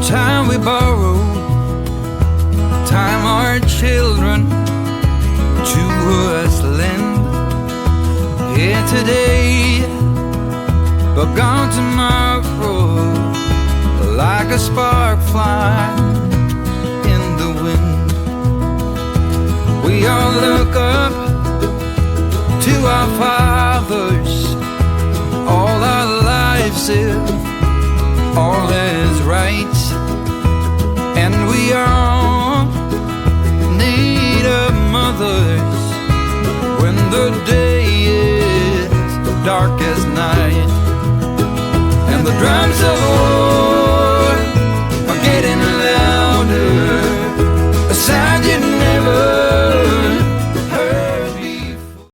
time we borrow, time our children to us lend. Here today, but gone tomorrow, like a spark flying in the wind. We all look up to our fathers, all our lives if all is right.